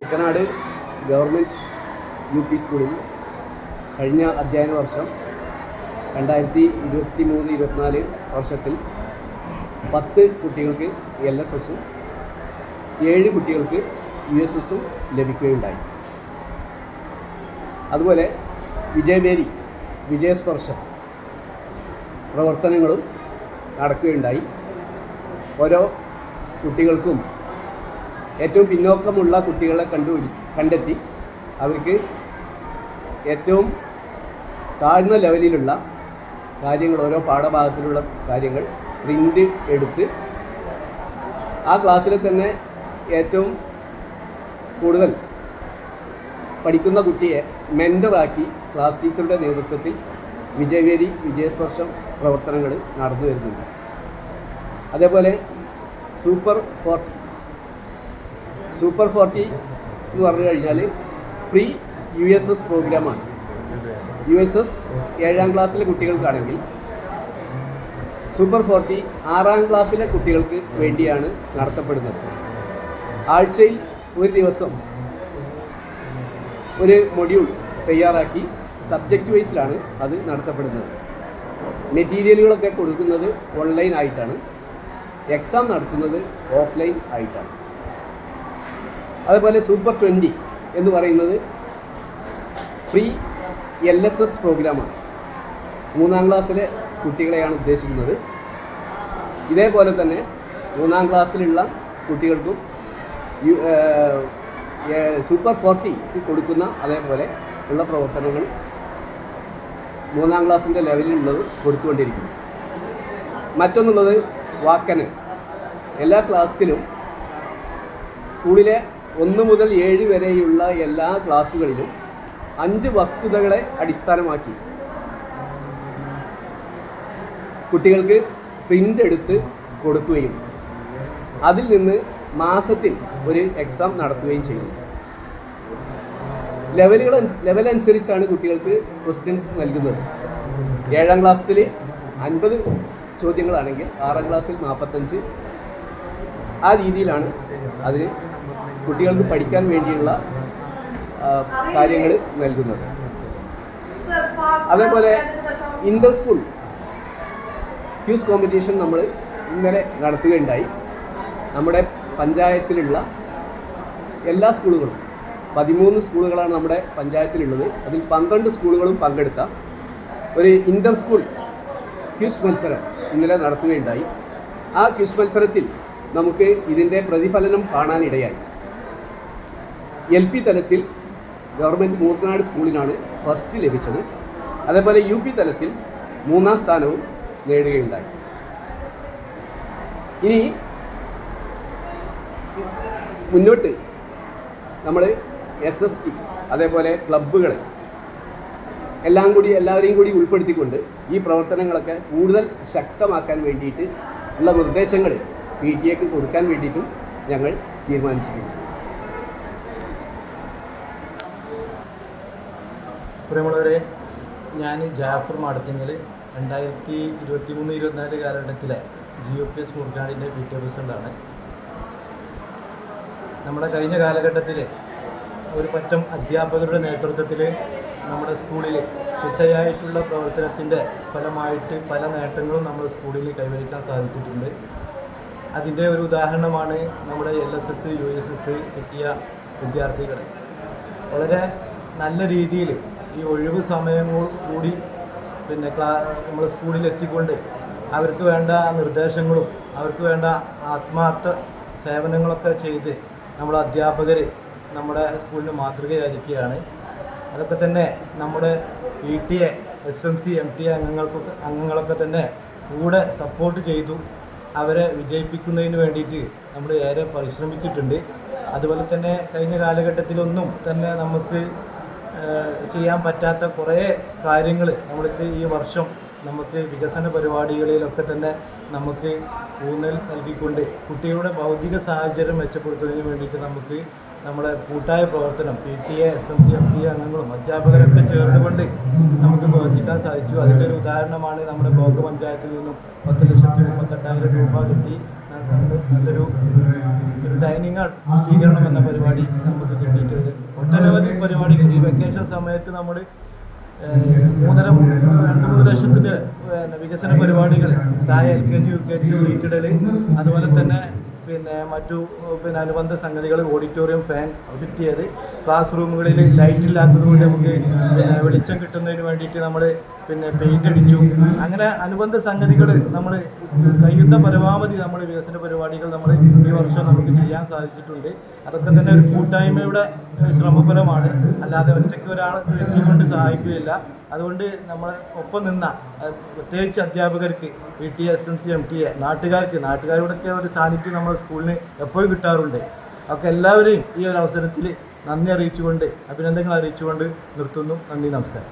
Kuttanad government UP സ്കൂളിൽ കഴിഞ്ഞ അധ്യയന വർഷം 2023-24 വർഷത്തിൽ 10 കുട്ടികൾക്ക് LSSഉം 7 കുട്ടികൾക്ക് USSഉം ലഭിക്കുകയുണ്ടായി. അതുപോലെ വിജയവേരി വിജയസ്പർശം പ്രവർത്തനങ്ങളും നടക്കുകയുണ്ടായി. ഓരോ കുട്ടികൾക്കും ഏറ്റവും പിന്നോക്കമുള്ള കുട്ടികളെ കണ്ടെത്തി അവർക്ക് ഏറ്റവും താഴ്ന്ന ലെവലിലുള്ള കാര്യങ്ങൾ, ഓരോ പാഠഭാഗത്തിലുള്ള കാര്യങ്ങൾ പ്രിൻ്റ് എടുത്ത് ആ ക്ലാസ്സിൽ തന്നെ ഏറ്റവും കൂടുതൽ പഠിക്കുന്ന കുട്ടിയെ മെൻ്ററാക്കി ക്ലാസ് ടീച്ചറുടെ നേതൃത്വത്തിൽ വിജയവേരി വിജയസ്പർശം പ്രവർത്തനങ്ങൾ നടന്നു വരുന്നുണ്ട്. അതേപോലെ സൂപ്പർ 40 എന്ന് പറഞ്ഞു കഴിഞ്ഞാൽ പ്രീ USS പ്രോഗ്രാമാണ്. USS 7ാം ക്ലാസ്സിലെ കുട്ടികൾക്കാണെങ്കിൽ സൂപ്പർ 40 6ാം ക്ലാസ്സിലെ കുട്ടികൾക്ക് വേണ്ടിയാണ് നടത്തപ്പെടുന്നത്. ആഴ്ചയിൽ ഒരു ദിവസം ഒരു മൊഡ്യൂൾ തയ്യാറാക്കി സബ്ജക്റ്റ് വൈസിലാണ് അത് നടത്തപ്പെടുന്നത്. മെറ്റീരിയലുകളൊക്കെ കൊടുക്കുന്നത് ഓൺലൈൻ ആയിട്ടാണ്, എക്സാം നടത്തുന്നത് ഓഫ്ലൈൻ ആയിട്ടാണ്. അതുപോലെ സൂപ്പർ 20 എന്ന് പറയുന്നത് പ്രീ LSS പ്രോഗ്രാമാണ്. 3ാം ക്ലാസ്സിലെ കുട്ടികളെയാണ് ഉദ്ദേശിക്കുന്നത്. ഇതേപോലെ തന്നെ 3ാം ക്ലാസ്സിലുള്ള കുട്ടികൾക്കും സൂപ്പർ 40 കൊടുക്കുന്ന അതേപോലെ ഉള്ള പ്രവർത്തനങ്ങൾ 3ാം ക്ലാസ്സിൻ്റെ ലെവലിലുള്ളത് കൊടുത്തുകൊണ്ടിരിക്കുന്നു. മറ്റൊന്നുള്ളത് വാക്കന്. എല്ലാ ക്ലാസ്സിലും സ്കൂളിലെ 1 മുതൽ 7 വരെയുള്ള എല്ലാ ക്ലാസ്സുകളിലും 5 വസ്തുതകളെ അടിസ്ഥാനമാക്കി കുട്ടികൾക്ക് പ്രിൻ്റ് എടുത്ത് കൊടുക്കുകയും അതിൽ നിന്ന് മാസത്തിൽ ഒരു എക്സാം നടത്തുകയും ചെയ്യുന്നു. ലെവൽ അനുസരിച്ചാണ് കുട്ടികൾക്ക് ക്വസ്റ്റ്യൻസ് നൽകുന്നത്. 7ാം ക്ലാസ്സിൽ 50 ചോദ്യങ്ങളാണെങ്കിൽ 6ാം ക്ലാസ്സിൽ 45. ആ രീതിയിലാണ് അതിന് കുട്ടികൾക്ക് പഠിക്കാൻ വേണ്ടിയുള്ള കാര്യങ്ങൾ നൽകുന്നത്. അതേപോലെ ഇൻ്റർ സ്കൂൾ ക്യൂസ് കോമ്പറ്റീഷൻ നമ്മൾ ഇന്നലെ നടത്തുകയുണ്ടായി. നമ്മുടെ പഞ്ചായത്തിലുള്ള എല്ലാ സ്കൂളുകളും 13 സ്കൂളുകളാണ് നമ്മുടെ പഞ്ചായത്തിലുള്ളത്. അതിൽ 12 സ്കൂളുകളും പങ്കെടുത്ത ഒരു ഇൻ്റർ സ്കൂൾ ക്യൂസ് മത്സരം ഇന്നലെ നടത്തുകയുണ്ടായി. ആ ക്യൂസ് മത്സരത്തിൽ നമുക്ക് ഇതിൻ്റെ പ്രതിഫലനം കാണാനിടയായി. LP തലത്തിൽ ഗവൺമെൻറ് മൂർക്കനാട് സ്കൂളിനാണ് ഫസ്റ്റ് ലഭിച്ചത്. അതേപോലെ UP തലത്തിൽ 3ാം സ്ഥാനവും നേടുകയുണ്ടായി. ഇനി മുന്നോട്ട് നമ്മൾ SST അതേപോലെ ക്ലബ്ബുകൾ എല്ലാവരെയും കൂടി ഉൾപ്പെടുത്തിക്കൊണ്ട് ഈ പ്രവർത്തനങ്ങളൊക്കെ കൂടുതൽ ശക്തമാക്കാൻ വേണ്ടിയിട്ട് ഉള്ള നിർദ്ദേശങ്ങൾ PTA കൊടുക്കാൻ വേണ്ടിയിട്ടും ഞങ്ങൾ തീരുമാനിച്ചിട്ടുണ്ട്. പ്രിയമുള്ളവരെ, ഞാൻ ജാഫർ മാടത്തിങ്ങൽ 2023-24 കാലഘട്ടത്തിലെ GOPS മൂർക്കനാടിൻ്റെ PTA പ്രസിഡൻ്റാണ്. നമ്മുടെ കഴിഞ്ഞ കാലഘട്ടത്തിൽ ഒരു പറ്റം അധ്യാപകരുടെ നേതൃത്വത്തിൽ നമ്മുടെ സ്കൂളിൽ ചിട്ടയായിട്ടുള്ള പ്രവർത്തനത്തിൻ്റെ ഫലമായിട്ട് പല നേട്ടങ്ങളും നമ്മുടെ സ്കൂളിൽ കൈവരിക്കാൻ സാധിച്ചിട്ടുണ്ട്. അതിൻ്റെ ഒരു ഉദാഹരണമാണ് നമ്മുടെ LSS USS കിട്ടിയ വിദ്യാർത്ഥികൾ. വളരെ നല്ല രീതിയിൽ ഈ ഒഴിവ് സമയങ്ങൾ കൂടി നമ്മൾ സ്കൂളിൽ എത്തിക്കൊണ്ട് അവർക്ക് വേണ്ട നിർദ്ദേശങ്ങളും അവർക്ക് വേണ്ട ആത്മാർത്ഥ സേവനങ്ങളൊക്കെ ചെയ്ത് നമ്മുടെ അധ്യാപകർ നമ്മുടെ സ്കൂളിന് മാതൃകയായിരിക്കുകയാണ്. അതൊക്കെ തന്നെ നമ്മുടെ PTA SMC MTA അംഗങ്ങളൊക്കെ തന്നെ കൂടെ സപ്പോർട്ട് ചെയ്തു അവരെ വിജയിപ്പിക്കുന്നതിന് വേണ്ടിയിട്ട് നമ്മൾ ഏറെ പരിശ്രമിച്ചിട്ടുണ്ട്. അതുപോലെ തന്നെ കഴിഞ്ഞ കാലഘട്ടത്തിലൊന്നും തന്നെ നമുക്ക് ചെയ്യാൻ പറ്റാത്ത കുറേ കാര്യങ്ങൾ നമ്മൾക്ക് ഈ വർഷം നമുക്ക് വികസന പരിപാടികളിലൊക്കെ തന്നെ നമുക്ക് ഊന്നൽ നൽകിക്കൊണ്ട് കുട്ടികളുടെ ഭൗതിക സാഹചര്യം മെച്ചപ്പെടുത്തുന്നതിന് വേണ്ടിയിട്ട് നമുക്ക് നമ്മുടെ കൂട്ടായ പ്രവർത്തനം PTA SMC MTA അംഗങ്ങളും അധ്യാപകരൊക്കെ ചേർന്നുകൊണ്ട് നമുക്ക് പ്രവർത്തിക്കാൻ സാധിച്ചു. അതിൻ്റെ ഒരു ഉദാഹരണമാണ് നമ്മുടെ ബ്ലോക്ക് പഞ്ചായത്തിൽ നിന്നും 10,38,000 രൂപ കിട്ടി നല്ലൊരു ഡൈനിങ് സ്വീകരണം എന്ന പരിപാടി നമുക്ക് കിട്ടി. പരിപാടികൾ ഈ വെക്കേഷൻ സമയത്ത് നമ്മൾ 2-3 ലക്ഷത്തിൻ്റെ വികസന പരിപാടികൾ താഴെ LKG UKG ഷീറ്റിടൽ, അതുപോലെ തന്നെ മറ്റു അനുബന്ധ സംഗതികൾ, ഓഡിറ്റോറിയം ഫാൻ ഫിറ്റ് ചെയ്ത്, ക്ലാസ് റൂമുകളിൽ ലൈറ്റ് ഇല്ലാത്തത് കൊണ്ട് നമുക്ക് വെളിച്ചം കിട്ടുന്നതിന് വേണ്ടിയിട്ട് നമ്മൾ പെയിൻ്റ് അടിച്ചു. അങ്ങനെ അനുബന്ധ സംഗതികൾ നമ്മൾ കഴിയുന്ന പരമാവധി നമ്മൾ വികസന പരിപാടികൾ നമ്മൾ ഈ വർഷം നമുക്ക് ചെയ്യാൻ സാധിച്ചിട്ടുണ്ട്. അതൊക്കെ തന്നെ ഒരു കൂട്ടായ്മയുടെ ശ്രമഫലമാണ്, അല്ലാതെ ഒറ്റയ്ക്ക് ഒരാൾ വ്യക്തി കൊണ്ട് സഹായിക്കുകയില്ല. അതുകൊണ്ട് നമ്മളെ ഒപ്പം നിന്ന പ്രത്യേകിച്ച് അധ്യാപകർക്ക്, PTA, SMC, MTA, നാട്ടുകാരുടെയൊക്കെ ഒരു സാന്നിധ്യം നമ്മുടെ സ്കൂളിന് എപ്പോഴും കിട്ടാറുണ്ട്. ഒക്കെ എല്ലാവരെയും ഈ ഒരു അവസരത്തിൽ നന്ദി അറിയിച്ചുകൊണ്ട്, അഭിനന്ദനങ്ങൾ അറിയിച്ചുകൊണ്ട് നിർത്തുന്നു. നന്ദി, നമസ്കാരം.